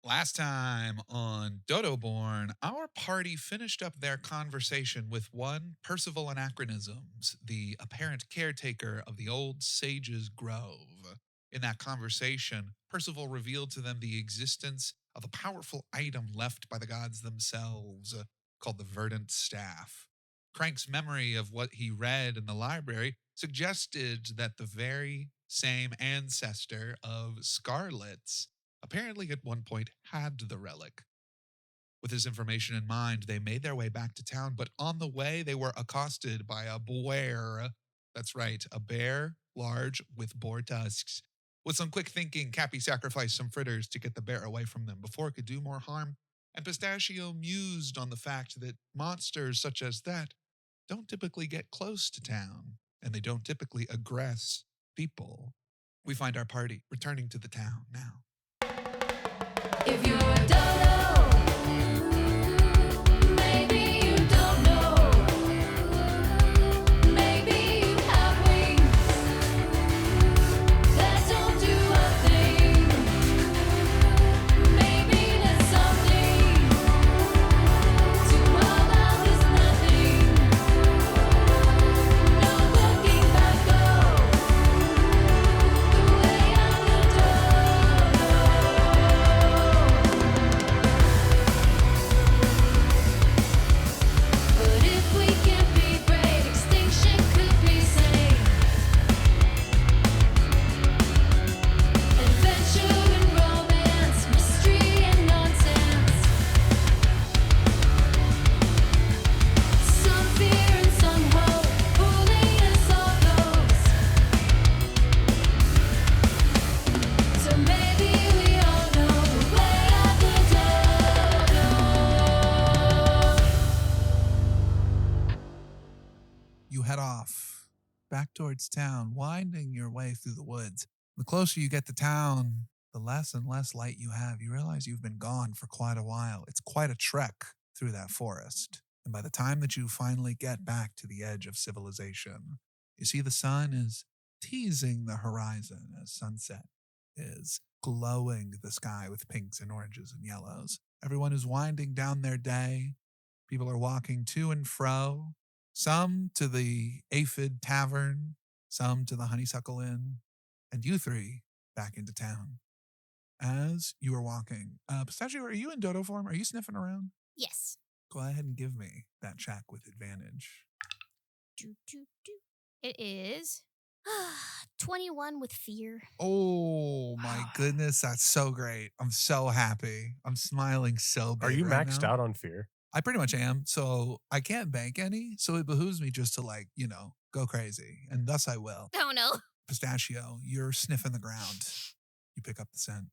Last time on DodoBorne, our party finished up their conversation with one Percival Anachronisms, the apparent caretaker of the old sage's grove. In that conversation, Percival revealed to them the existence of a powerful item left by the gods themselves, called the Verdant Staff. Crank's memory of what he read in the library suggested that the very same ancestor of Scarlet's apparently at one point had the relic. With this information in mind, they made their way back to town, but on the way, they were accosted by a boar. That's right, a bear, large, with boar tusks. With some quick thinking, Cappy sacrificed some fritters to get the bear away from them before it could do more harm, and Pistachio mused on the fact that monsters such as that don't typically get close to town, and they don't typically aggress people. We find our party returning to the town now. If you're a dodo, maybe you don't know. Maybe you have wings that don't do a thing. Maybe there's something to all that is nothing. No looking back, go the way of the dodo. But if we can be brave, extinction could be safe. Adventure and romance, mystery and nonsense. Some fear and some hope, pulling us all close. So maybe we all know the way of the dodo. You head off back towards town, winding your way through the woods. The closer you get to town, the less and less light you have. You realize you've been gone for quite a while. It's quite a trek through that forest. And by the time that you finally get back to the edge of civilization, you see the sun is teasing the horizon as sunset is glowing the sky with pinks and oranges and yellows. Everyone is winding down their day. People are walking to and fro, some to the Aphid Tavern, some to the Honeysuckle Inn, and you three back into town. As you are walking, Pistachio, are you in dodo form? Are you sniffing around? Yes. Go ahead and give me that check with advantage. Do, do, do. It is 21 with fear. Oh my goodness, that's so great. I'm so happy. I'm smiling so big. Are you right maxed now. out on fear? I pretty much am. So I can't bank any. So it behooves me just to go crazy. And thus I will. Oh no. Pistachio, you're sniffing the ground. You pick up the scent.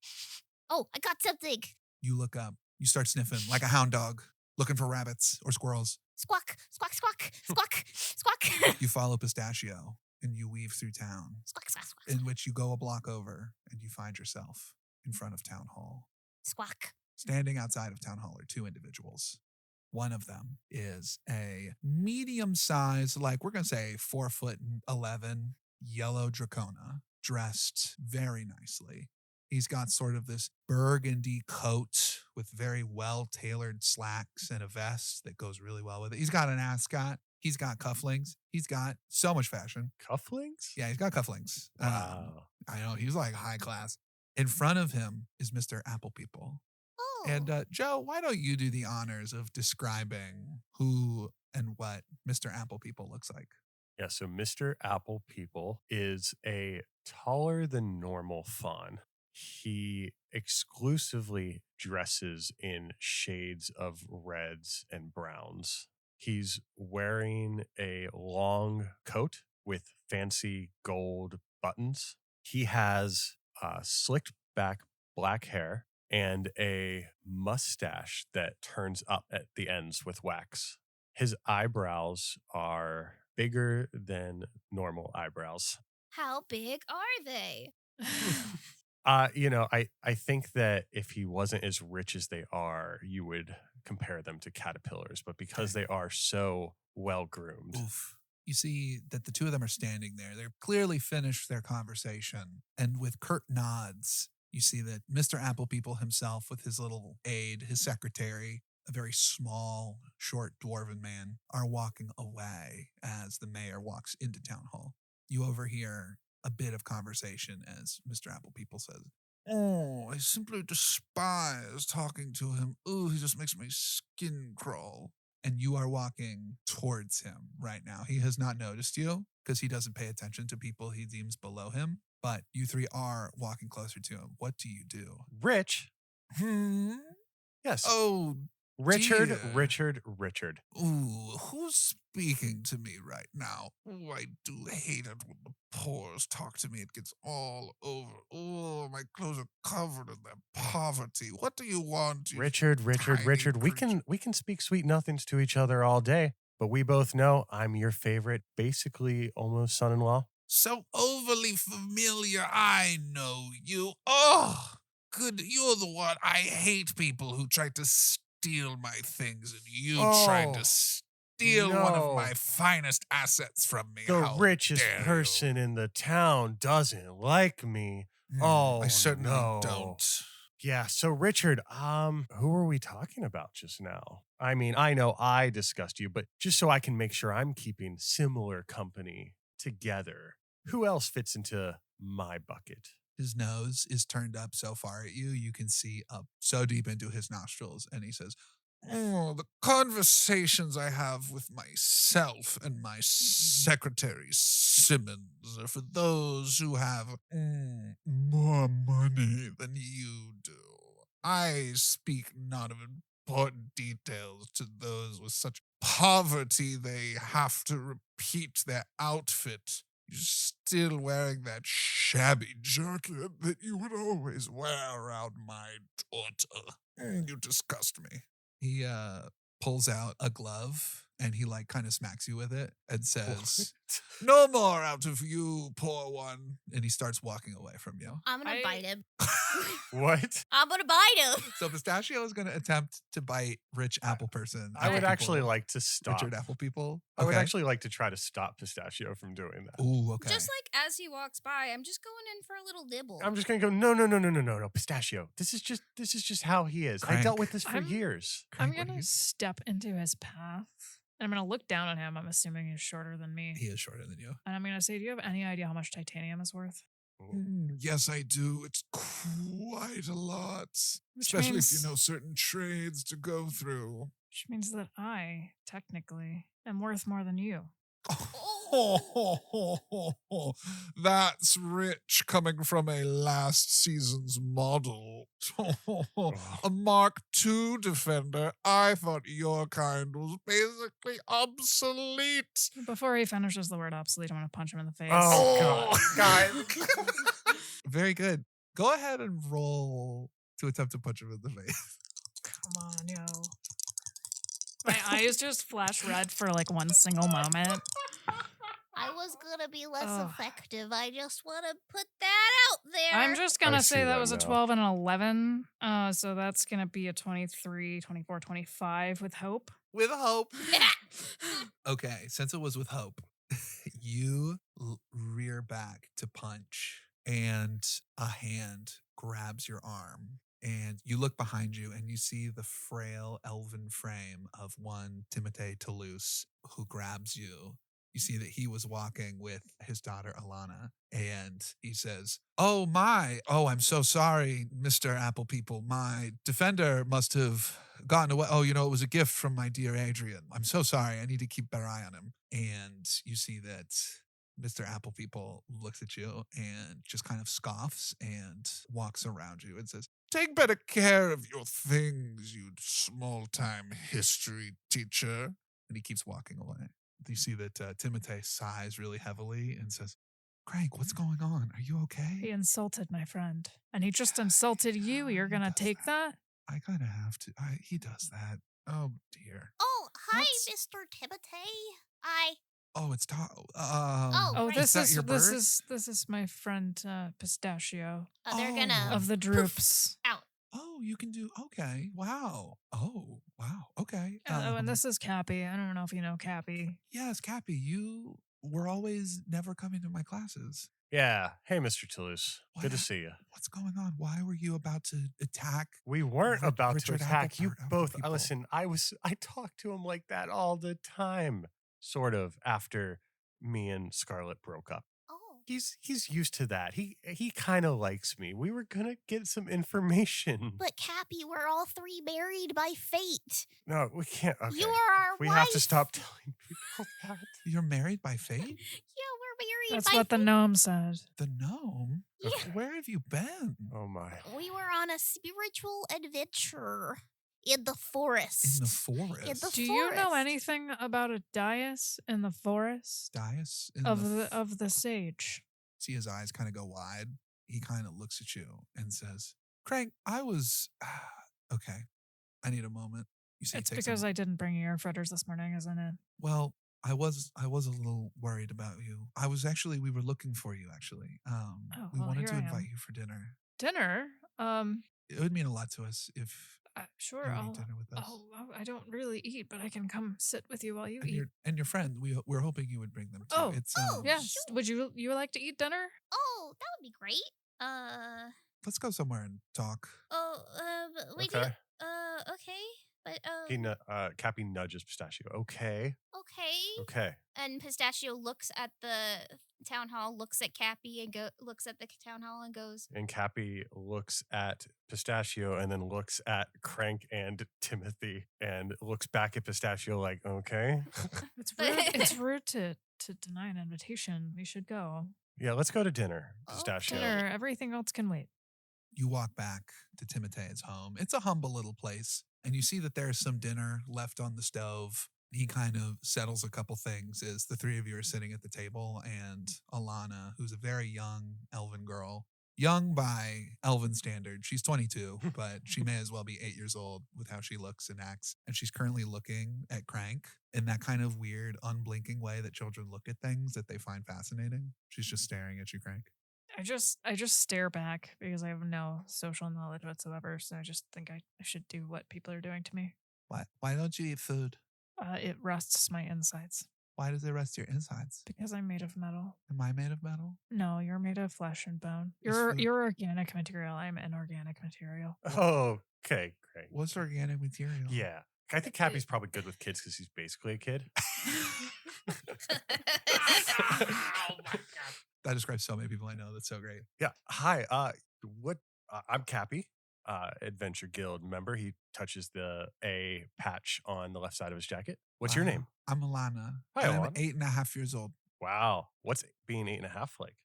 Oh, I got something. You look up. You start sniffing like a hound dog, looking for rabbits or squirrels. Squawk, squawk, squawk, squawk, squawk. You follow Pistachio and you weave through town, Squawk, squawk, squawk. in which you go a block over and you find yourself in front of Town Hall. Squawk. Standing outside of Town Hall are two individuals. One of them is a medium-sized, we're going to say 4'11", yellow dracona, dressed very nicely. He's got sort of this burgundy coat with very well-tailored slacks and a vest that goes really well with it. He's got an ascot. He's got cufflinks. He's got so much fashion. Cufflinks? Yeah, he's got cufflinks. Wow. I know. He's like high class. In front of him is Mr. Apple People. Oh. And Joe, why don't you do the honors of describing who and what Mr. Apple People looks like? Yeah, so Mr. Apple People is a taller than normal fawn. He exclusively dresses in shades of reds and browns. He's wearing a long coat with fancy gold buttons. He has slicked back black hair and a mustache that turns up at the ends with wax. His eyebrows are bigger than normal eyebrows. How big are they? I think that if he wasn't as rich as they are, you would compare them to caterpillars, but because they are so well groomed. Oof. You see that the two of them are standing there. They're clearly finished their conversation. And with curt nods, You see that Mr. Apple People himself, with his little aide, his secretary, a very small, short dwarven man, are walking away as the mayor walks into town hall. You overhear a bit of conversation as Mr. Apple People says, "Oh, I simply despise talking to him. Ooh, he just makes my skin crawl." And you are walking towards him right now. He has not noticed you because he doesn't pay attention to people he deems below him. But you three are walking closer to him. What do you do? Rich. Hmm? Yes. Oh, Richard, dear. Richard. Ooh, who's speaking to me right now? Ooh, I do hate it when the pores talk to me. It gets all over. Oh, my clothes are covered in their poverty. What do you want? You Richard. tiny We creature? can speak sweet nothings to each other all day, but we both know I'm your favorite, basically almost son-in-law. So overly familiar. I know you. Oh, good. You're the one. I hate people who try to steal my things, and you tried Oh, to steal one of no. my finest assets from me. The How richest dare person in the town doesn't like me. you? Oh, I certainly no. don't. Yeah, so Richard, who were we talking about just now? I mean, I know I discussed you, but just so I can make sure I'm keeping similar company together, who else fits into my bucket? His nose is turned up so far at you, you can see up so deep into his nostrils. And he says, "Oh, the conversations I have with myself and my secretary Simmons are for those who have more money than you do. I speak not of important details to those with such poverty they have to repeat their outfit. You're still wearing that shabby jacket that you would always wear around my daughter. You disgust me." He pulls out a glove and he like kind of smacks you with it and says, "No more out of you, poor one." And he starts walking away from you. I'm gonna bite him. What? I'm gonna bite him. So Pistachio is going to attempt to bite Rich Apple Person. I would Apple actually people, like to stop. Richard Apple People. I would Okay. actually like to try to stop Pistachio from doing that. Ooh, okay. Just like as he walks by, I'm just going in for a little nibble. I'm just gonna go, no, Pistachio. This is just how he is. I dealt Crank. with this for I'm- years. I'm Crank, what do gonna you- step into his path. And I'm gonna look down at him. I'm assuming he's shorter than me. He is shorter than you. And I'm gonna say, do you have any idea how much titanium is worth? Yes, I do. It's quite a lot. Which Especially if means- you know certain trades to go through. Which means that I, technically, am worth more than you. That's rich coming from a last season's model. A Mark II defender. I thought your kind was basically obsolete. Before he finishes the word obsolete, I'm gonna punch him in the face. Oh, God. Very good. Go ahead and roll to attempt to punch him in the face. Come on, yo. My eyes just flash red for like one single moment. I was gonna be less Ugh. effective. I just want to put that out there. I'm just I gonna see say that that was a now. 12 and an 11. So that's gonna be a 23, 24, 25 with hope. With hope. Okay, since it was with hope, you rear back to punch, and a hand grabs your arm. And you look behind you and you see the frail elven frame of one Timothée Toulouse who grabs you. You see that he was walking with his daughter Alana, and he says, "Oh my, oh, I'm so sorry, Mr. Apple People. My defender must have gotten away. Oh, it was a gift from my dear Adrian. I'm so sorry. I need to keep a better eye on him." And you see that Mr. Apple People looks at you and just kind of scoffs and walks around you and says, "Take better care of your things, you small-time history teacher." And he keeps walking away. You see that Timothée sighs really heavily and says, "Crank, what's going on? Are you He okay?" insulted my friend. And he just insulted you. You're He gonna does take that? I kind of have to. He does that. Oh, dear. Oh, hi, That's- Mr. Timothy. Oh, it's Oh, Oh, right. this that is your this bird? is my friend Pistachio They're Oh. gonna of the Droops. out. Oh, you can do. Okay. Wow. Oh, wow. Okay. Oh, and this is Cappy. I don't know if you know Cappy. Yes, Cappy, you were always never coming to my classes. Yeah. Hey, Mr. Toulouse. Good to What- see you. What's going on? Why were you about to attack? We weren't about to Richard attack you Applepart of both. people. Listen, I talked to him like that all the time, sort of, after me and Scarlett broke up. Oh. He's used to that. He kind of likes me. We were gonna get some information. But Cappy, we're all three married by fate. No, we can't. Okay. You are our we wife. have to stop telling people that. You're married by fate? Yeah, we're married That's by what the fate. gnome said. The gnome? Yeah. Where have you been? Oh my. We were on a spiritual adventure in the forest. In the forest. In the Do you know forest. anything about a dais in the forest Dais in of the of the sage? See his eyes kind of go wide. He kind of looks at you and says, Crank, I was okay. I need a moment. You see, It's because I didn't bring you your fritters this morning, isn't it? Well, I was a little worried about you. We were looking for you actually. We well, wanted here to I invite am. you for dinner. Dinner? It would mean a lot to us if Sure. you would I'll. eat dinner with us. I don't really eat, but I can come sit with you while you and eat. your friend, we're hoping you would bring them too. Oh, It's Yes. Would you like to eat dinner? Oh, that would be great. let's go somewhere and talk. We do. Okay. Okay, but Cappy nudges Pistachio. Okay. okay. Okay. And Pistachio looks at the town hall, looks at Cappy, and looks at the town hall and goes, And Cappy looks at Pistachio and then looks at Crank and Timothy and looks back at Pistachio like, okay. It's rude. It's rude to deny an invitation. We should go. Yeah, let's go to dinner, Pistachio. Dinner. Everything else can wait. You walk back to Timotei's home. It's a humble little place, and you see that there's some dinner left on the stove. He kind of settles a couple things as the three of you are sitting at the table, and Alana, who's a very young elven girl, young by elven standard. She's 22, but she may as well be 8 years old with how she looks and acts. And she's currently looking at Crank in that kind of weird, unblinking way that children look at things that they find fascinating. She's just staring at you, Crank. I just stare back because I have no social knowledge whatsoever. So I just think I should do what people are doing to me. Why don't you eat food? It rusts my insides Why does it rest your insides? because I'm made of metal. Am I made of metal? No, you're made of flesh and bone. Is You're food- you're organic material. I'm inorganic material. Okay, great. What's organic material? Yeah. I think Cappy's probably good with kids because he's basically a kid. That describes so many people I know. That's so great. Yeah. Hi. I'm Cappy, Adventure Guild member. He touches the A patch on the left side of his jacket. What's your name? I'm Alana. Hi, I'm Alana. 8.5 years old. Wow. What's being 8.5 like?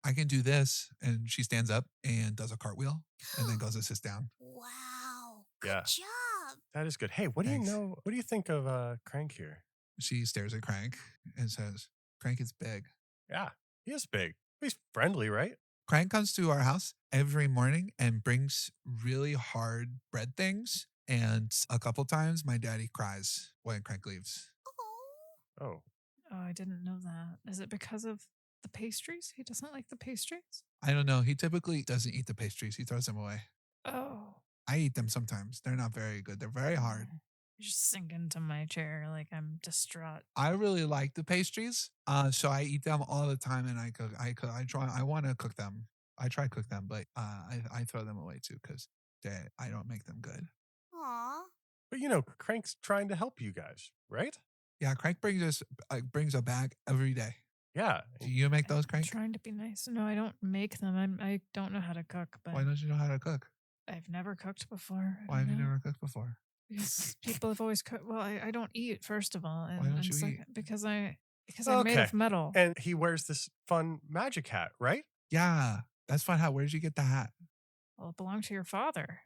I can do this. And she stands up and does a cartwheel and then goes and sits down. wow, Yeah. good job. That is good. Hey, what do you Thanks. know? What do you think of Crank here? She stares at Crank and says, Crank is big. Yeah, he is big. He's friendly, right? Crank comes to our house every morning and brings really hard bread things. And a couple times my daddy cries when Crank leaves. Oh, Oh, Oh, I didn't know that. Is it because of the pastries? He doesn't like the pastries? I don't know. He typically doesn't eat the pastries. He throws them away. Oh. I eat them sometimes. They're not very good. They're very hard. I just sink into my chair like I'm distraught. I really like the pastries, so I eat them all the time, and I cook. I try. I want to cook them. I try to cook them, but I throw them away too because I don't make them good. aw. but Crank's trying to help you guys, right? Yeah, Crank brings a bag every day. Yeah. Do you make those, I'm Crank? trying to be nice. No, I don't make them. I don't know how to cook, but Why don't you know how to cook? I've never cooked before. Why have you No. never cooked before? Because people have always cooked. Well, I don't eat, first of all. And, Why don't and you second, eat? Because I'm made Okay. of metal. And he wears this fun magic hat, right? Yeah, that's fun. How? Where did you get the hat? Well, it belonged to your father.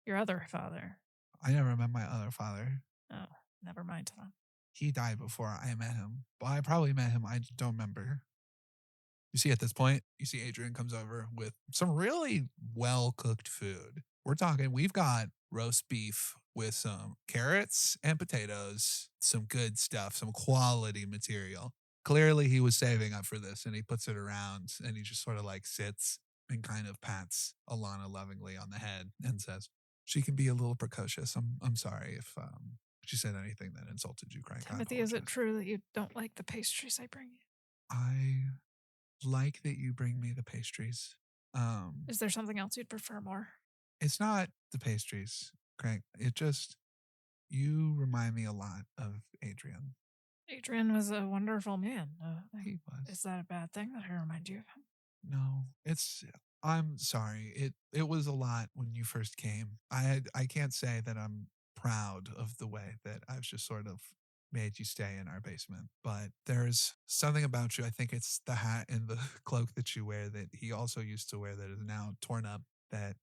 Your other father. I never met my other father. Oh, never mind then. He died before I met him. Well, I probably met him. I just don't remember. You see, at this point, you see Adrian comes over with some really well cooked food. We're talking, we've got roast beef with some carrots and potatoes, some good stuff, some quality material. Clearly, he was saving up for this and he puts it around and he just sort of like sits and kind of pats Alana lovingly on the head and says, she can be a little precocious. I'm sorry if she said anything that insulted you, Crank. I Timothy, is it apologize. true that you don't like the pastries I bring you? I like that you bring me the pastries. Is there something else you'd prefer more? It's not the pastries, Craig. It just you remind me a lot of Adrian. Adrian was a wonderful man. He Is was. that a bad thing that I remind you of him? No, it's I'm sorry. It was a lot when you first came. I can't say that I'm proud of the way that I've just sort of made you stay in our basement, but there's something about you. I think it's the hat and the cloak that you wear that he also used to wear that is now torn up that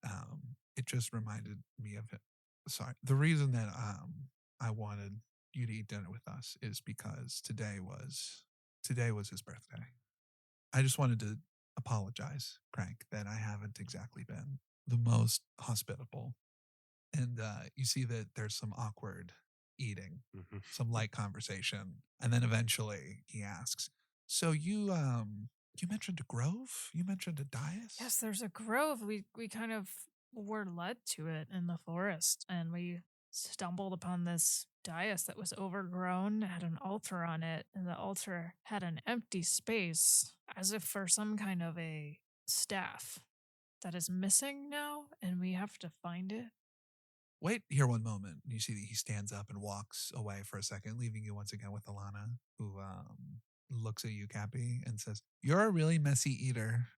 it just reminded me of it. Sorry. The reason that I wanted you to eat dinner with us is because today was his birthday. I just wanted to apologize, Crank, that I haven't exactly been the most hospitable. And you see that there's some awkward eating, Mhm. some light conversation, and then eventually he asks, "So you mentioned a grove? You mentioned a dais?" Yes, there's a grove. We kind of were led to it in the forest, and we stumbled upon this dais that was overgrown, had an altar on it, and the altar had an empty space, as if for some kind of a staff that is missing now, and we have to find it. Wait here one moment. You see that he stands up and walks away for a second, leaving you once again with Alana, who looks at you, Cappy, and says, "You're a really messy eater."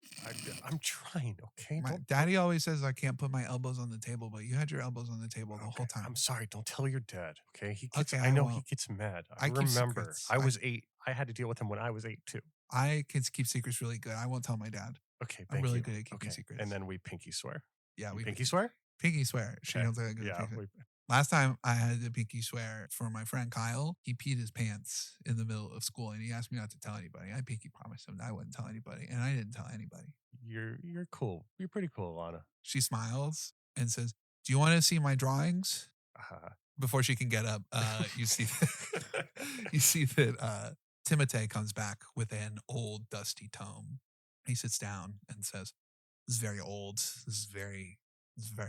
I'm trying, okay? My Don't- daddy always says I can't put my elbows on the table, but you had your elbows on the table the okay, whole time. I'm sorry. Don't tell your dad, okay? He gets. Okay, I I know he won't. gets mad. I I keep remember. secrets. I was 8. I had to deal with him when I was 8 too. I can keep secrets really good. I won't tell my dad. Okay, I'm thank really you. good at keeping Okay, secrets. and then we pinky swear. Yeah, You we pinky swear. pinky swear. She Okay. knows I go Yeah. pinky swear. Last time I had to pinky swear for my friend Kyle, he peed his pants in the middle of school and he asked me not to tell anybody. I pinky promised him that I wouldn't tell anybody, and I didn't tell anybody. You're cool. You're pretty cool, Alana. She smiles and says, "Do you want to see my drawings?" Before she can get up, you see you see that Timotei comes back with an old dusty tome. He sits down and says, "This is very old. This is very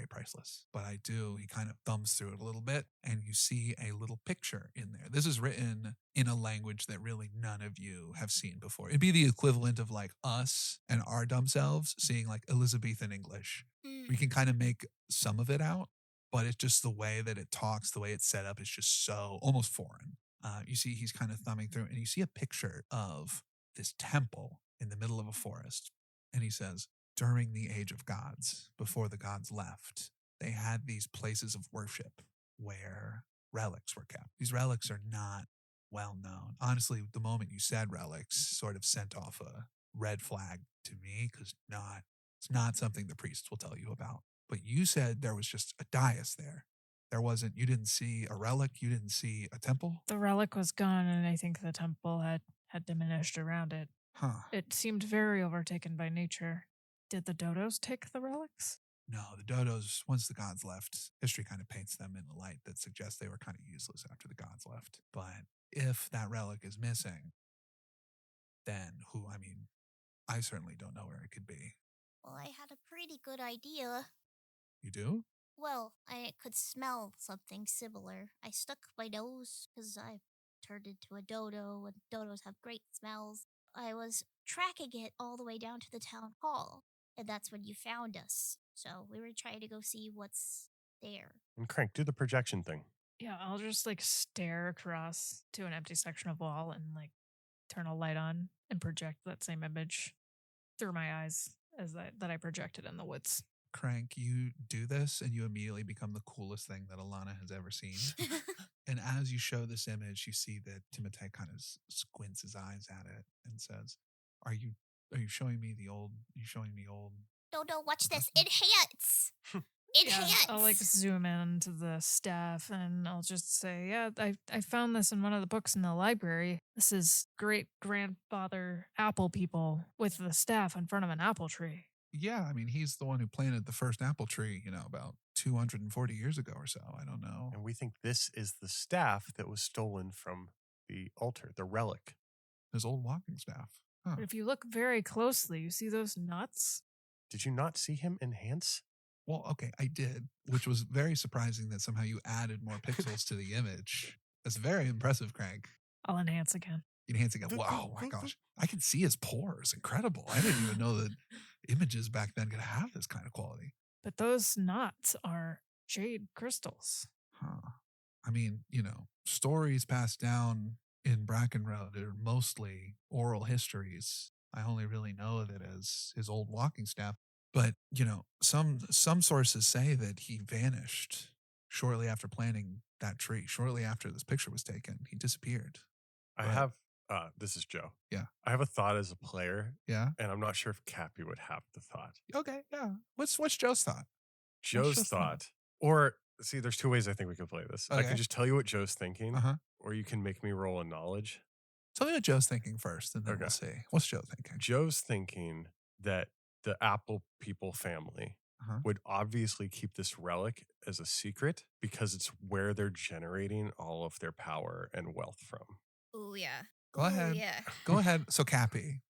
priceless." But I do. He kind of thumbs through it a little bit, and you see a little picture in there. This is written in a language that really none of you have seen before. It'd be the equivalent of like us and our dumb selves seeing like Elizabethan English. We can kind of make some of it out, but it's just the way that it talks, the way it's set up is just so almost foreign. You see, he's kind of thumbing through, and you see a picture of this temple in the middle of a forest. And he says, during the age of gods, before the gods left, they had these places of worship where relics were kept. These relics are not well known. Honestly, the moment you said relics sort of sent off a red flag to me because it's not something the priests will tell you about. But you said there was just a dais there. You didn't see a relic, you didn't see a temple? The relic was gone, and I think the temple had diminished around it. Huh. It seemed very overtaken by nature. Did the dodos take the relics? No, the dodos, once the gods left, history kind of paints them in a light that suggests they were kind of useless after the gods left. But if that relic is missing, then I certainly don't know where it could be. Well, I had a pretty good idea. You do? Well, I could smell something similar. I stuck my nose because I turned into a dodo, and dodos have great smells. I was tracking it all the way down to the town hall, and that's when you found us. So we were trying to go see what's there. And Crank, do the projection thing. Yeah, I'll just like stare across to an empty section of wall and like turn a light on and project that same image through my eyes as that I projected in the woods. Crank, you do this and you immediately become the coolest thing that Alana has ever seen. And as you show this image, you see that Timotei kind of squints his eyes at it and says, Are you showing me old? Dodo, watch this. Okay. Enhance! Enhance! I'll like zoom into the staff and I'll just say, yeah, I found this in one of the books in the library. This is great grandfather apple people with the staff in front of an apple tree. Yeah, he's the one who planted the first apple tree, about 240 years ago or so. I don't know. And we think this is the staff that was stolen from the altar, the relic. His old walking staff. Huh. But if you look very closely, you see those nuts? Did you not see him enhance? Well, okay, I did, which was very surprising that somehow you added more pixels to the image. That's very impressive, Craig. I'll enhance again. enhance it. Wow, my gosh. I can see his pores. Incredible. I didn't even know that images back then could have this kind of quality. But those knots are jade crystals. Huh. I mean, stories passed down in Brackenroad are mostly oral histories. I only really know of it as his old walking staff. But, some sources say that he vanished shortly after planting that tree. Shortly after this picture was taken, he disappeared. I But- have, this is Joe. Yeah. I have a thought as a player, Yeah. and I'm not sure if Cappy would have the thought. Okay. Yeah. What's Joe's thought? Joe's Joe's thought? thought, or see, there's two ways I think we could play this. I Okay. can just tell you what Joe's thinking, Uh-huh. or you can make me roll a knowledge. Tell me what Joe's thinking first, and then we'll Okay. see. What's Joe thinking? Joe's thinking that the Apple people family Uh-huh. would obviously keep this relic as a secret because it's where they're generating all of their power and wealth from. Ooh, yeah. Go Ooh, ahead. Yeah. Go ahead. So Cappy.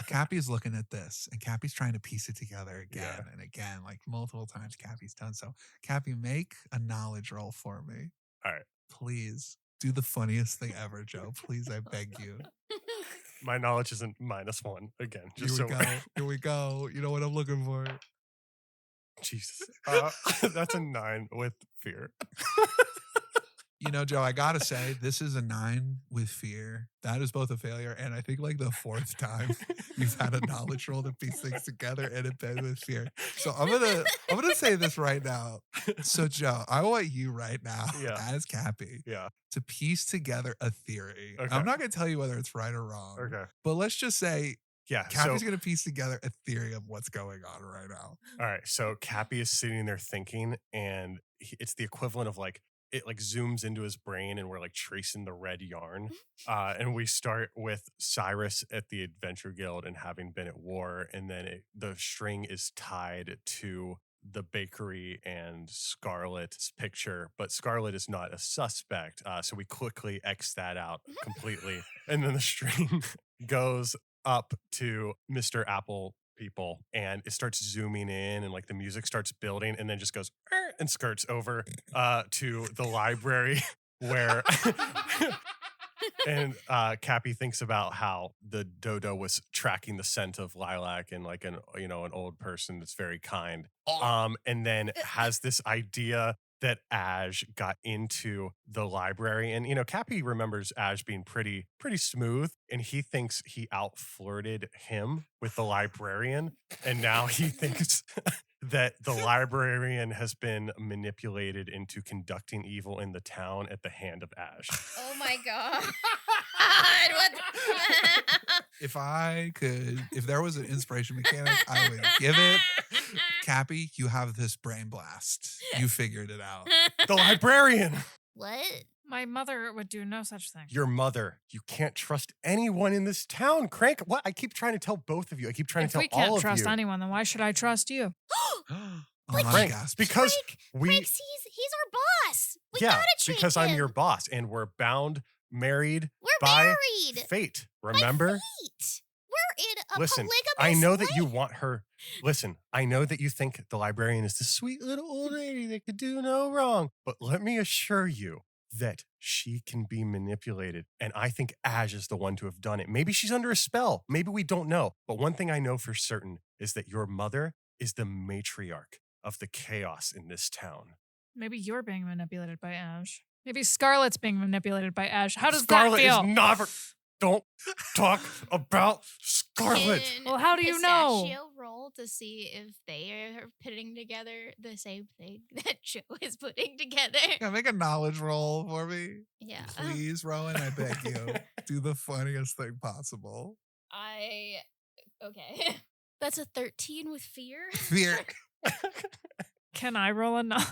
Cappy's looking at this, and Cappy's trying to piece it together again and again, like multiple times Cappy's done so. Cappy, make a knowledge roll for me. All right. Please do the funniest thing ever, Joe. Please, I beg you. My knowledge isn't -1 again. Here Just we so go. Here we go. You know what I'm looking for. Jesus. That's a 9 with fear. Joe, I gotta say, this is a 9 with fear. That is both a failure, and I think like the 4th time you've had a knowledge roll to piece things together, and it been with fear. So I'm gonna say this right now. So Joe, I want you right now, Yeah. as Cappy, Yeah. to piece together a theory. Okay. I'm not gonna tell you whether it's right or wrong. Okay. But let's just say Yeah. Cappy's gonna piece together a theory of what's going on right now. All right. So Cappy is sitting there thinking, and it's the equivalent of like, it like zooms into his brain and we're like tracing the red yarn. And we start with Cyrus at the Adventure Guild and having been at war. And then the string is tied to the bakery and Scarlett's picture, but Scarlett is not a suspect. So we quickly X that out completely. And then the string goes up to Mr. Apple people and it starts zooming in and like the music starts building and then just goes and skirts over to the library where and Cappy thinks about how the dodo was tracking the scent of lilac and like an old person that's very kind and then has this idea that Aj got into the library. And, Cappy remembers Aj being pretty smooth. And he thinks he out-flirted him with the librarian. And now he thinks that the librarian has been manipulated into conducting evil in the town at the hand of Aj. Oh my god. If there was an inspiration mechanic, I would give it. Cappy, you have this brain blast. You figured it out. The librarian! What? My mother would do no such thing. Your mother. You can't trust anyone in this town. Crank. What? I keep trying to tell both of you. I keep trying If to we tell all can't of trust you. anyone, then why should I trust you? Oh But my Frank, gosh. because we Frank, he's our boss. We yeah, gotta treat because him. I'm your boss and we're bound, married We're by married. fate. By Remember? fate. We're in a Listen, polygamous I know that you life. want her. Listen, I know that you think the librarian is this sweet little old lady that could do no wrong. But let me assure you that she can be manipulated. And I think Aj is the one to have done it. Maybe she's under a spell. Maybe we don't know. But one thing I know for certain is that your mother is the matriarch of the chaos in this town. Maybe you're being manipulated by Ash. Maybe Scarlett's being manipulated by Ash. How does Scarlet that feel? is never. Don't talk about Scarlet. Can Well, how do you know? Pistachio roll to see if they are putting together the same thing that Joe is putting together. Yeah, make a knowledge roll for me. Yeah. Please, Rowan, I beg you. Do the funniest thing possible. Okay. That's a 13 with fear. Fear. Can I roll a knowledge?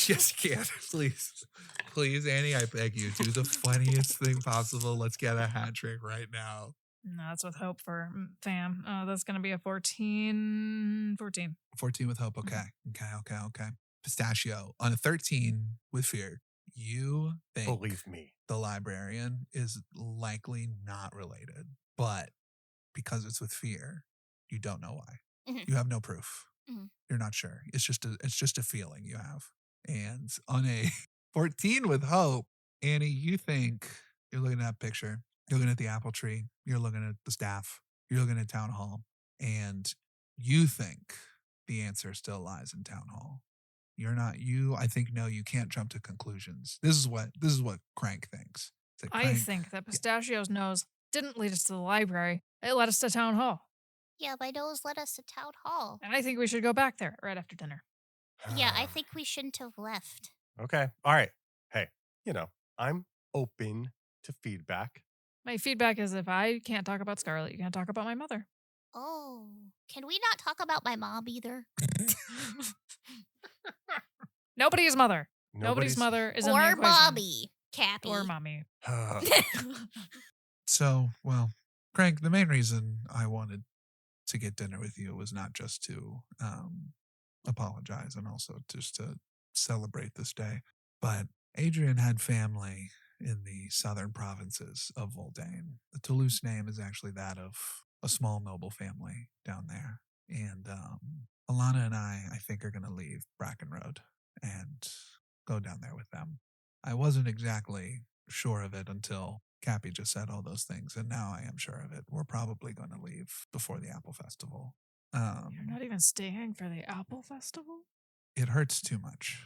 Yes, you can. Please. Please, Annie, I beg you. Do the funniest thing possible. Let's get a hat trick right now. No, that's with hope for fam. Oh, that's going to be a 14. 14 with hope. Okay. Okay. Pistachio. On a 13 with fear, you think Believe me. the librarian is likely not related, but because it's with fear, you don't know why. Mhm. You have no proof. Mhm. You're not sure. It's just a feeling you have. And on a 14 with hope, Annie, you think you're looking at that picture You're looking at the apple tree. You're looking at the staff. You're looking at town hall. And you think the answer still lies in town hall. You're not you. I think no. You can't jump to conclusions. This is what Crank thinks. That I Crank, think that Pistachio's nose didn't lead us to the library. It led us to town hall. Yeah, my nose led us to town hall. And I think we should go back there right after dinner. Yeah, I think we shouldn't have left. Okay. All right. Hey, I'm open to feedback. My feedback is if I can't talk about Scarlet, you can't talk about my mother. Oh, can we not talk about my mom either? Nobody's mother. Nobody's mother is in the Or equation. mommy, Cappy. Or mommy. So, well, Crank, the main reason I wanted to get dinner with you was not just to apologize and also just to celebrate this day, but Adrian had family in the southern provinces of Voldane. The Toulouse name is actually that of a small noble family down there. And Alana and I think, are going to leave Brackenroad and go down there with them. I wasn't exactly sure of it until Cappy just said all those things, and now I am sure of it. We're probably going to leave before the Apple Festival. You're not even staying for the Apple Festival? It hurts too much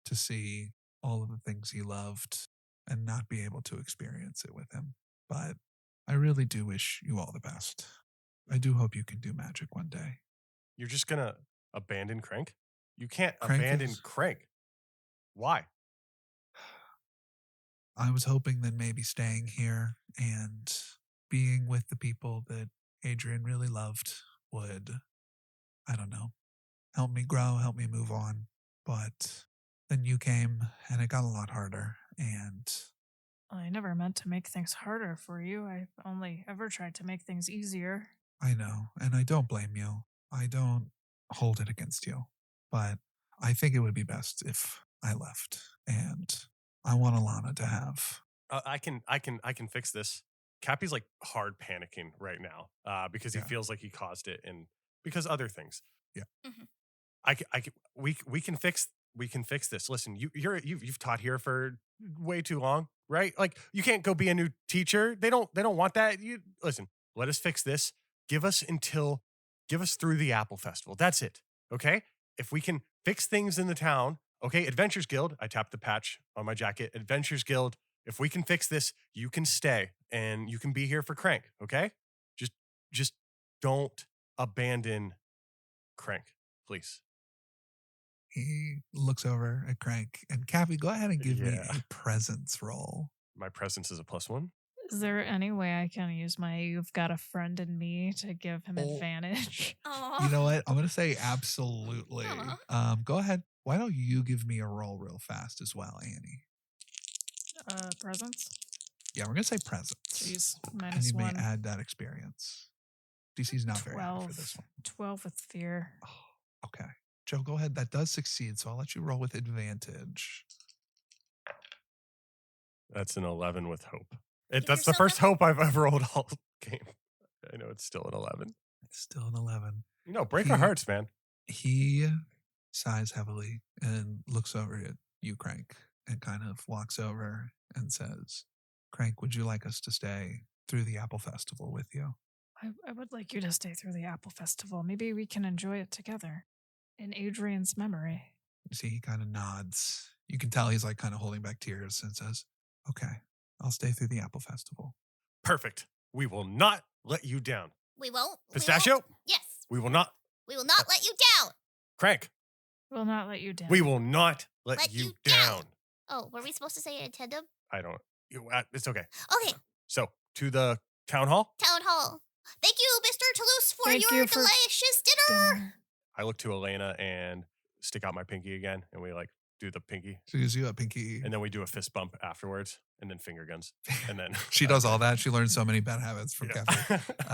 to see all of the things he loved and not be able to experience it with him. But I really do wish you all the best. I do hope you can do magic one day. You're just going to abandon Crank? You can't Crank abandon is- Crank. Why? I was hoping that maybe staying here and being with the people that Adrian really loved would, I don't know, help me grow, help me move on. But then you came and it got a lot harder. And I never meant to make things harder for you. I only ever tried to make things easier. I know, and I don't blame you. I don't hold it against you. But I think it would be best if I left. And I want Alana to have. I can fix this. Cappy's like hard panicking right now because he Yeah. feels like he caused it and because other things. Yeah. Mhm. We can fix this. Listen, you've taught here for way too long, right? Like you can't go be a new teacher. They don't want that. You listen. Let us fix this. Give us through the Apple Festival. That's it. Okay. If we can fix things in the town, okay. Adventures Guild. I tapped the patch on my jacket. Adventures Guild. If we can fix this, you can stay and you can be here for Crank. Okay. Just don't abandon Crank, please. He looks over at Crank and Cappy, go ahead and give me Yeah. a presence roll. My presence is a +1. Is there any way I can use my "You've Got a Friend in Me" to give him Oh. advantage? Aw. You know what? I'm going to say absolutely. Aw. Go ahead. Why don't you give me a roll real fast as well, Annie? Presents? Yeah, we're going to say presence. Jeez, And you may -1. add that experience. DC's not very high for this one. 12 with fear. Oh, okay. Joe, go ahead. That does succeed, so I'll let you roll with advantage. That's an 11 with hope. Give That's the yourself first a- hope I've ever rolled all game. I know it's still an 11. It's still an 11. Break our He- hearts, man. He sighs heavily and looks over at you, Crank, and kind of walks over and says, Crank, would you like us to stay through the Apple Festival with you? I would like you to stay through the Apple Festival. Maybe we can enjoy it together in Adrian's memory. You see, he kind of nods. You can tell he's like kind of holding back tears and says, okay, I'll stay through the Apple Festival. Perfect. We will not let you down. We won't. Pistachio? We won't. Yes. We will not. We will not let you down. Crank. We'll not let you down. We will not let Let you you down. down. Oh, were we supposed to say it in tandem? I don't. It's okay. Okay. So, to the town hall. Town hall. Thank you, Mr. Toulouse, for Thank your you for delicious dinner. dinner. I look to Elena and stick out my pinky again, and we like do the pinky, She gives you a pinky. and then we do a fist bump afterwards, and then finger guns, and then She does all that. She learned so many bad habits from Yeah. Kathy.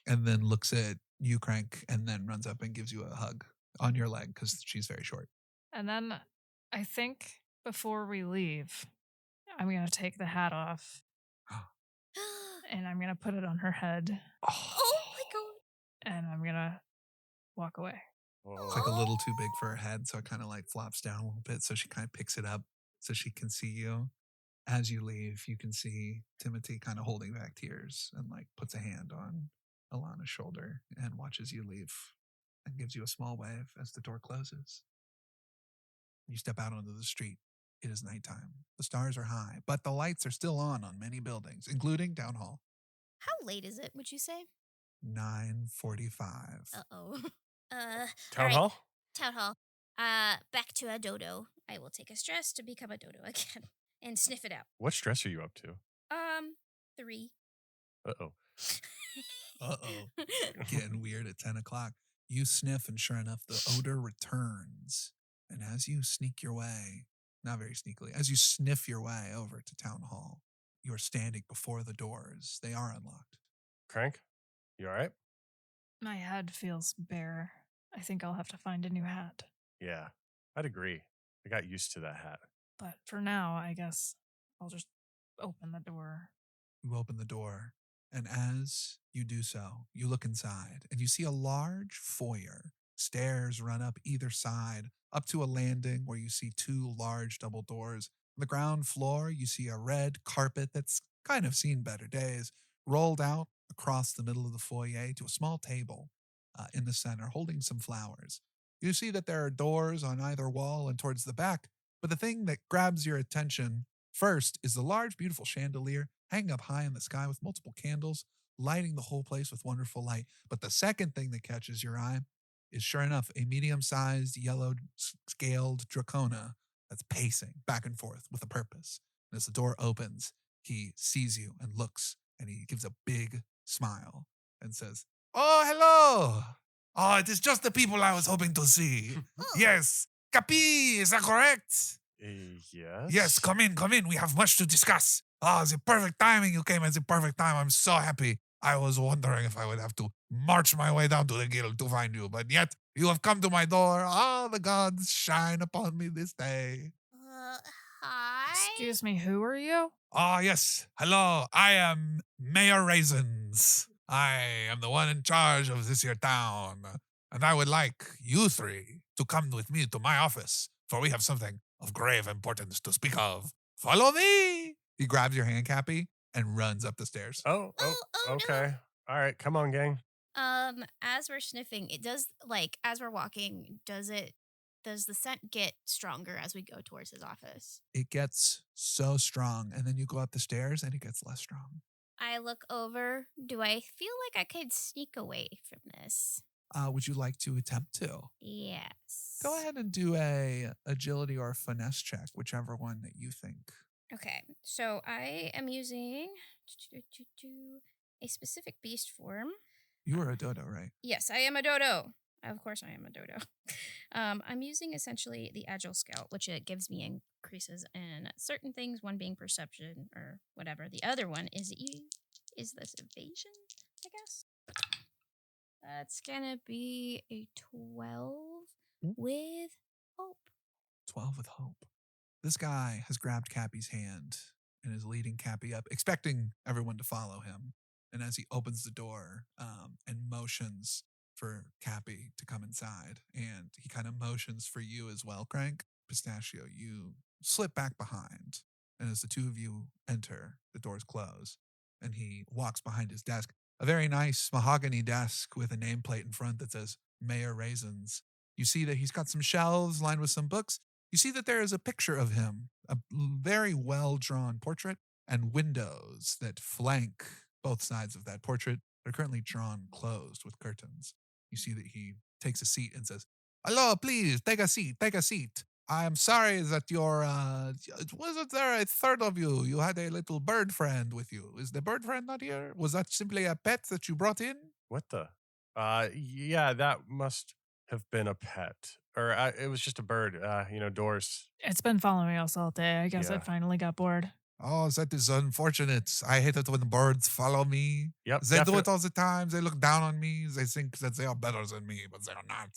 And then looks at you, Crank, and then runs up and gives you a hug on your leg because she's very short. And then I think before we leave, I'm going to take the hat off and I'm going to put it on her head Oh my god. and I'm going to walk away. It's like a little too big for her head, so it kind of like flops down a little bit. So she kind of picks it up so she can see you. as you leave, you can see Timothy kind of holding back tears and like puts a hand on Alana's shoulder and watches you leave and gives you a small wave as the door closes. You step out onto the street. It is nighttime. The stars are high, but the lights are still on many buildings, including Town Hall. How late is it, would you say? 9:45. Uh-oh. Town alright, hall? Town hall. Back to a dodo. I will take a stress to become a dodo again and sniff it out. What stress are you up to? 3. Uh-oh. Uh-oh. Getting weird at 10 o'clock. You sniff, and sure enough, the odor returns. And as you sneak your way, not very sneakily, as you sniff your way over to Town Hall, you're standing before the doors. They are unlocked. Crank? You all right? My head feels bare. I think I'll have to find a new hat. Yeah, I'd agree. I got used to that hat. But for now, I guess I'll just open the door. You open the door, and as you do so, you look inside, and you see a large foyer. Stairs run up either side, up to a landing where you see 2 large double doors. On the ground floor, you see a red carpet that's kind of seen better days, rolled out across the middle of the foyer to a small table in the center, holding some flowers. You see that there are doors on either wall and towards the back, but the thing that grabs your attention first is the large, beautiful chandelier hanging up high in the sky with multiple candles, lighting the whole place with wonderful light. But the second thing that catches your eye is, sure enough, a medium-sized, yellow-scaled dracona that's pacing back and forth with a purpose. And as the door opens, he sees you and looks, and he gives a big smile and says, "Oh, hello! Oh, it is just the people I was hoping to see. Yes, Capi, is that correct? Yes? Yes, come in, come in. We have much to discuss. Oh, the perfect timing. You came at the perfect time. I'm so happy. I was wondering if I would have to march my way down to the guild to find you, but yet you have come to my door. Ah, the gods shine upon me this day. Hi? Excuse me, who are you? Ah, yes. Hello. I am Mayor Raisins. I am the one in charge of this here town, and I would like you 3 to come with me to my office, for we have something of grave importance to speak of. Follow me. He grabs your hand, Cappy, and runs up the stairs. Oh, Oh, no. okay. All right, come on, gang. As we're sniffing, it does as we're walking, does the scent get stronger as we go towards his office? It gets so strong, and then you go up the stairs, and it gets less strong. I look over. Do I feel like I could sneak away from this? Would you like to attempt to? Yes. Go ahead and do a agility or a finesse check, whichever one that you think. Okay, so I am using a specific beast form. You are a dodo, right? Yes, I am a dodo. Of course, I am a dodo. I'm using essentially the Agile Scout, which it gives me increases in certain things. One being perception or whatever. The other one is this evasion, I guess. That's gonna be a 12 with hope. 12 with hope. This guy has grabbed Cappy's hand and is leading Cappy up, expecting everyone to follow him. And as he opens the door and motions for Cappy to come inside, and he kind of motions for you as well, Crank, Pistachio, you slip back behind. And as the two of you enter, the doors close, and he walks behind his desk, a very nice mahogany desk with a nameplate in front that says Mayor Raisins. You see that he's got some shelves lined with some books. You see that there is a picture of him, a very well-drawn portrait, and windows that flank both sides of that portrait. They're currently drawn closed with curtains. You see that he takes a seat and says, "Hello, please, take a seat, take a seat. I'm sorry that wasn't there a third of you? You had a little bird friend with you. Is the bird friend not here? Was that simply a pet that you brought in?" What the? Yeah, that must have been a pet. Or it was just a bird, doors. It's been following us all day. I guess Yeah. it finally got bored. Oh, that is unfortunate. I hate it when birds follow me. Yep, They do it all the time. They look down on me. They think that they are better than me, but they are not.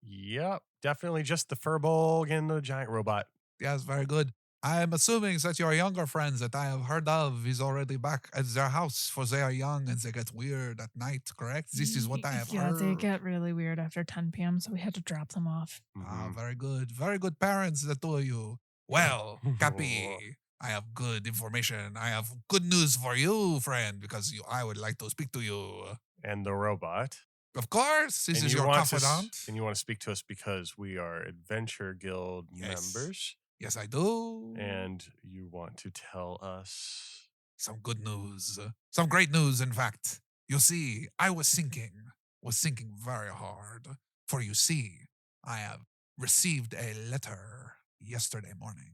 Yep, definitely just the furball and the giant robot. Yes, very good. I am assuming that your younger friends that I have heard of is already back at their house, for they are young and they get weird at night, correct? This is what I have Yeah, heard. they get really weird after 10 p.m., so we had to drop them off. Ah, Mhm. very good. Very good parents, the two of you. Well, Cappy, I have good information. I have good news for you, friend, because I would like to speak to you. And the robot. Of course, this And is you your want to confidant. and you want to speak to us because we are Adventure Guild Yes. members, Yes, I do. and you want to tell us. Some good news. Some great news, in fact. You see, I was thinking very hard. For you see, I have received a letter yesterday morning.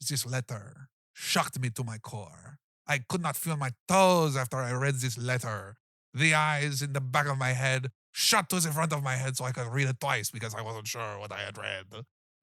This letter shocked me to my core. I could not feel my toes after I read this letter. The eyes in the back of my head shot to the front of my head so I could read it twice because I wasn't sure what I had read.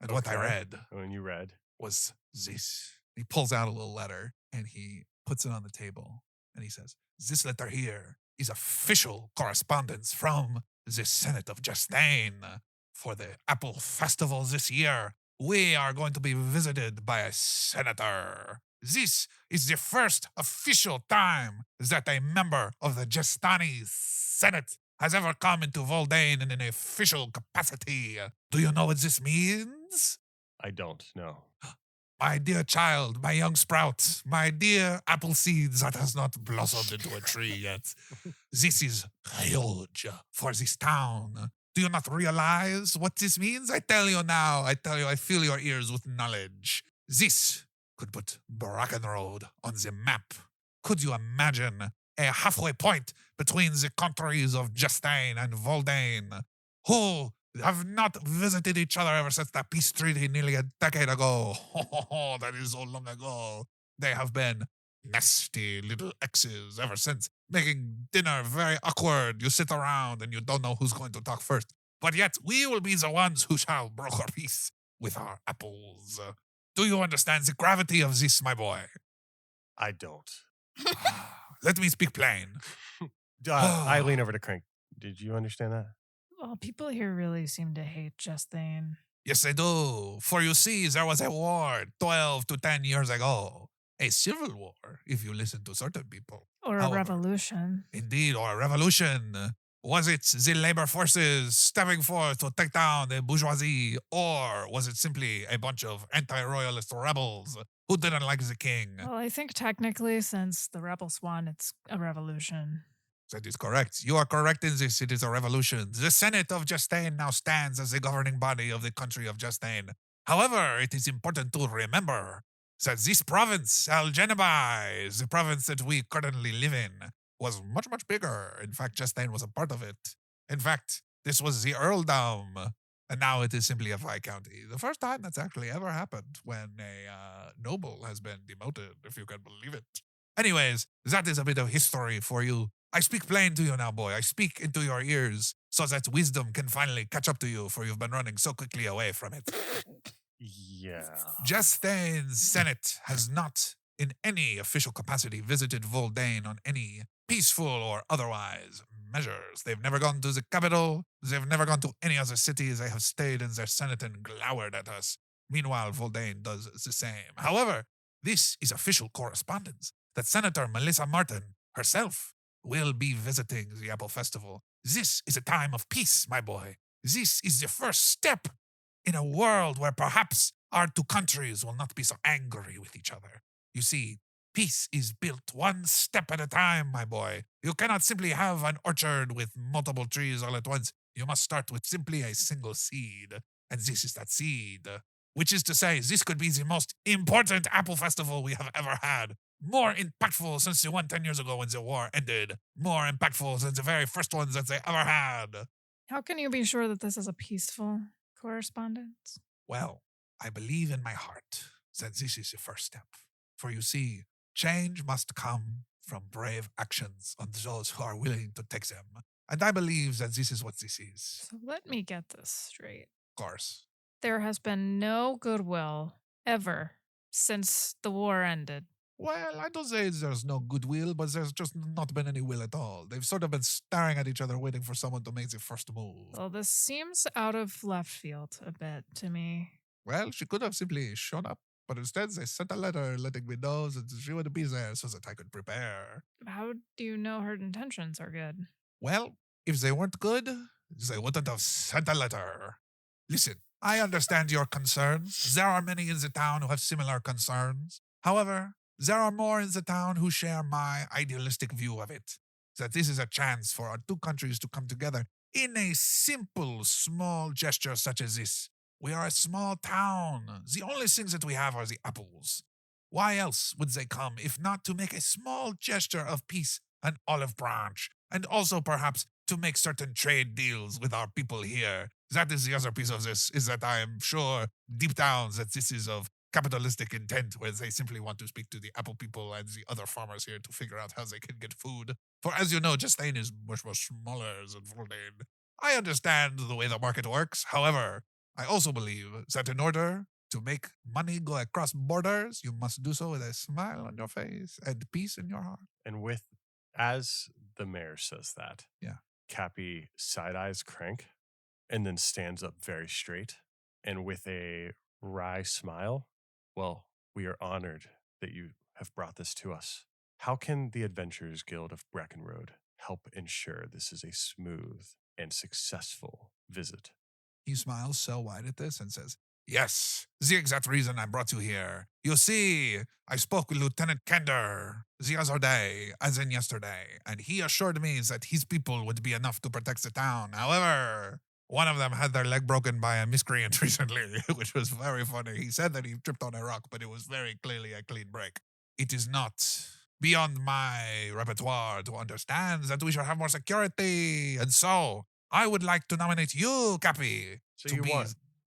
And what I Okay. read When you read. was this. He pulls out a little letter and he puts it on the table and he says, "This letter here is official correspondence from the Senate of Justine. For the Apple Festival this year, we are going to be visited by a senator. This is the first official time that a member of the Justani Senate has ever come into Voldane in an official capacity. Do you know what this means? I don't know. My dear child, my young sprout, my dear apple seeds that has not blossomed into a tree yet. This is huge for this town. Do you not realize what this means? I tell you now, I fill your ears with knowledge. This could put Brackenroad on the map. Could you imagine a halfway point between the countries of Justine and Voldane, who have not visited each other ever since the peace treaty nearly a decade ago? That is so long ago. They have been nasty little exes ever since, making dinner very awkward. You sit around and you don't know who's going to talk first. But yet, we will be the ones who shall broker peace with our apples. Do you understand the gravity of this, my boy? I don't. Let me speak plain. I lean over to Crank. Did you understand that? Well, people here really seem to hate Justine. Yes, they do. For you see, there was a war 12 to 10 years ago. A civil war, if you listen to certain people. Or a However, revolution. Indeed, or a revolution. Was it the labor forces stepping forth to take down the bourgeoisie, or was it simply a bunch of anti-royalist rebels who didn't like the king? Well, I think technically, since the rebels won, it's a revolution. That is correct. You are correct in this. It is a revolution. The Senate of Justine now stands as the governing body of the country of Justine. However, it is important to remember that this province, Algenabai, the province that we currently live in, was much, much bigger. In fact, Justine was a part of it. In fact, this was the earldom, and now it is simply a viscounty. The first time that's actually ever happened when a noble has been demoted, if you can believe it. Anyways, that is a bit of history for you. I speak plain to you now, boy. I speak into your ears so that wisdom can finally catch up to you, for you've been running so quickly away from it. Yeah. Justine's Senate has not, in any official capacity, visited Voldane on any peaceful or otherwise measures. They've never gone to the capital. They've never gone to any other cities. They have stayed in their Senate and glowered at us. Meanwhile, Voldane does the same. However, this is official correspondence that Senator Melissa Martin herself will be visiting the Apple Festival. This is a time of peace, my boy. This is the first step in a world where perhaps our two countries will not be so angry with each other. You see, peace is built one step at a time, my boy. You cannot simply have an orchard with multiple trees all at once. You must start with simply a single seed. And this is that seed. Which is to say, this could be the most important Apple Festival we have ever had. More impactful since the one 10 years ago when the war ended. More impactful than the very first ones that they ever had. How can you be sure that this is a peaceful correspondence? Well, I believe in my heart that this is the first step. For you see, change must come from brave actions on those who are willing to take them. And I believe that this is what this is. So let me get this straight. Of course. There has been no goodwill ever since the war ended. Well, I don't say there's no goodwill, but there's just not been any will at all. They've sort of been staring at each other, waiting for someone to make the first move. Well, this seems out of left field a bit to me. Well, she could have simply shown up, but instead they sent a letter letting me know that she would be there so that I could prepare. How do you know her intentions are good? Well, if they weren't good, they wouldn't have sent a letter. Listen, I understand your concerns. There are many in the town who have similar concerns. However, there are more in the town who share my idealistic view of it, that this is a chance for our two countries to come together in a simple, small gesture such as this. We are a small town. The only things that we have are the apples. Why else would they come if not to make a small gesture of peace, an olive branch, and also perhaps to make certain trade deals with our people here? That is the other piece of this, is that I am sure deep down that this is of capitalistic intent, where they simply want to speak to the apple people and the other farmers here to figure out how they can get food. For as you know, Justine is much more smaller than Voldane. I understand the way the market works. However, I also believe that in order to make money go across borders, you must do so with a smile on your face and peace in your heart. And as the mayor says that, Yeah. Cappy side eyes Crank and then stands up very straight and with a wry smile, well, we are honored that you have brought this to us. How can the Adventurers Guild of Breckenroad help ensure this is a smooth and successful visit? He smiles so wide at this and says, "Yes, the exact reason I brought you here. You see, I spoke with Lieutenant Kender the other day, as in yesterday, and he assured me that his people would be enough to protect the town. However, one of them had their leg broken by a miscreant recently, which was very funny. He said that he tripped on a rock, but it was very clearly a clean break. It is not beyond my repertoire to understand that we should have more security, and so I would like to nominate you, Cappy, So to be.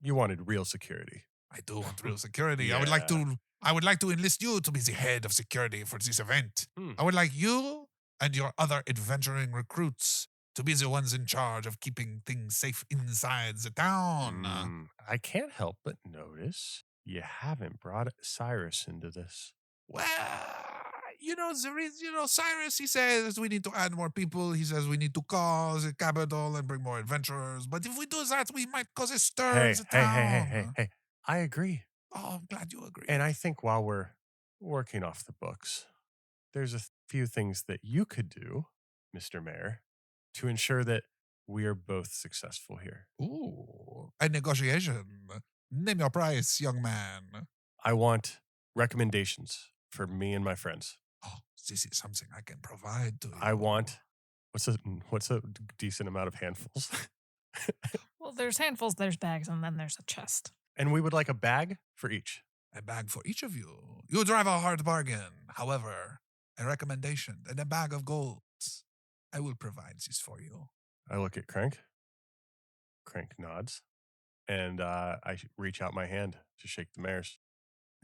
you wanted real security. I do want real security. Yeah. I would like to enlist you to be the head of security for this event. Hmm. I would like you and your other adventuring recruits to be the ones in charge of keeping things safe inside the town. I can't help but notice you haven't brought Cyrus into this. Well, there is, Cyrus, he says we need to add more people. He says we need to cause a capital and bring more adventurers. But if we do that, we might cause a stir in the town. Hey. I agree. Oh, I'm glad you agree. And I think while we're working off the books, there's a few things that you could do, Mr. Mayor, to ensure that we are both successful here. Ooh, a negotiation. Name your price, young man. I want recommendations for me and my friends. Oh, this is something I can provide to you. I want what's a decent amount of handfuls? Well, there's handfuls, there's bags, and then there's a chest. And we would like a bag for each. a bag for each of you. You drive a hard bargain. However, a recommendation and a bag of gold. I will provide this for you. I look at Crank. Crank nods. And I reach out my hand to shake the mayor's.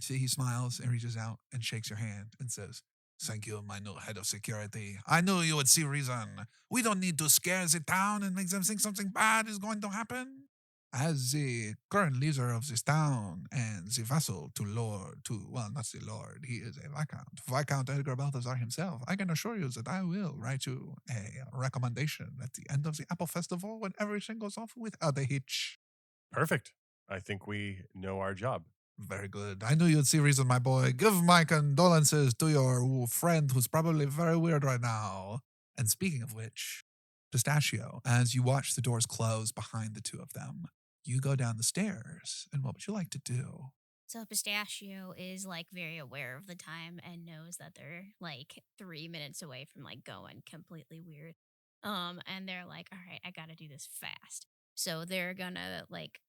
See, he smiles and reaches out and shakes your hand and says, "Thank you, my new head of security. I knew you would see reason. We don't need to scare the town and make them think something bad is going to happen. As the current leader of this town and the vassal to not the Lord, he is a Viscount. Viscount Edgar Balthazar himself. I can assure you that I will write you a recommendation at the end of the Apple Festival when everything goes off without a hitch." Perfect. I think we know our job. Very good. I knew you'd see reason, my boy. Give my condolences to your friend who's probably very weird right now. And speaking of which, Pistachio, as you watch the doors close behind the two of them, you go down the stairs. And what would you like to do? So Pistachio is like very aware of the time and knows that they're like 3 minutes away from like going completely weird. And they're like, all right, I gotta do this fast. So they're gonna like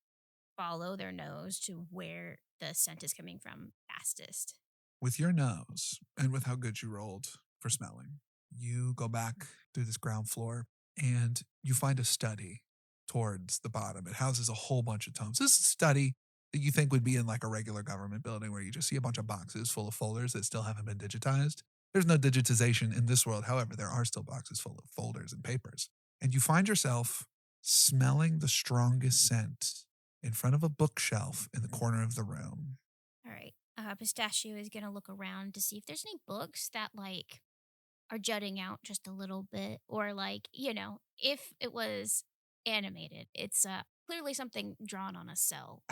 follow their nose to where the scent is coming from fastest. With your nose and with how good you rolled for smelling, you go back through this ground floor and you find a study towards the bottom. It houses a whole bunch of tomes. This is a study that you think would be in like a regular government building where you just see a bunch of boxes full of folders that still haven't been digitized. There's no digitization in this world. However, there are still boxes full of folders and papers. And you find yourself smelling the strongest scent in front of a bookshelf in the corner of the room. All right. Pistachio is gonna look around to see if there's any books that like are jutting out just a little bit, or like if it was animated, it's clearly something drawn on a cell.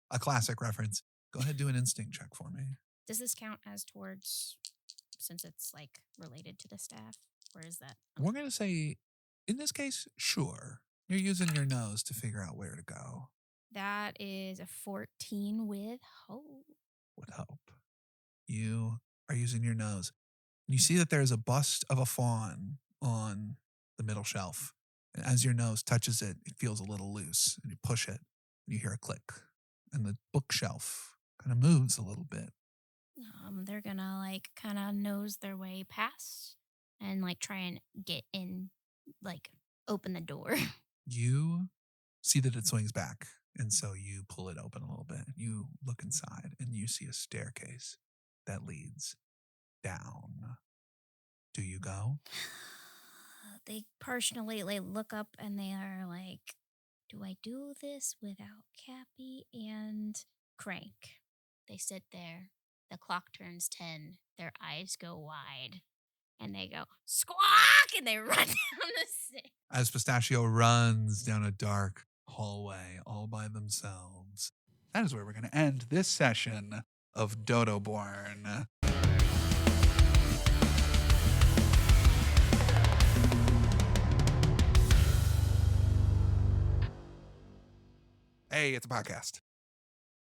A classic reference. Go ahead, do an instinct check for me. Does this count as towards, since it's like related to the staff, or is that? We're going to say, in this case, sure. You're using your nose to figure out where to go. That is a 14 with hope. Would help. You are using your nose. You see that there's a bust of a fawn on the middle shelf. And as your nose touches it, it feels a little loose. And you push it, and you hear a click. And the bookshelf kind of moves a little bit. They're gonna like kind of nose their way past and like try and get in, like open the door. You see that it swings back. And so you pull it open a little bit. You look inside and you see a staircase that leads down. Do you go? They personally look up and they are like, "Do I do this without Cappy and Crank?" They sit there. The clock turns 10. Their eyes go wide, and they go squawk, and they run down the stairs. As Pistachio runs down a dark hallway all by themselves. That is where we're going to end this session of DodoBorne. Hey, it's a podcast.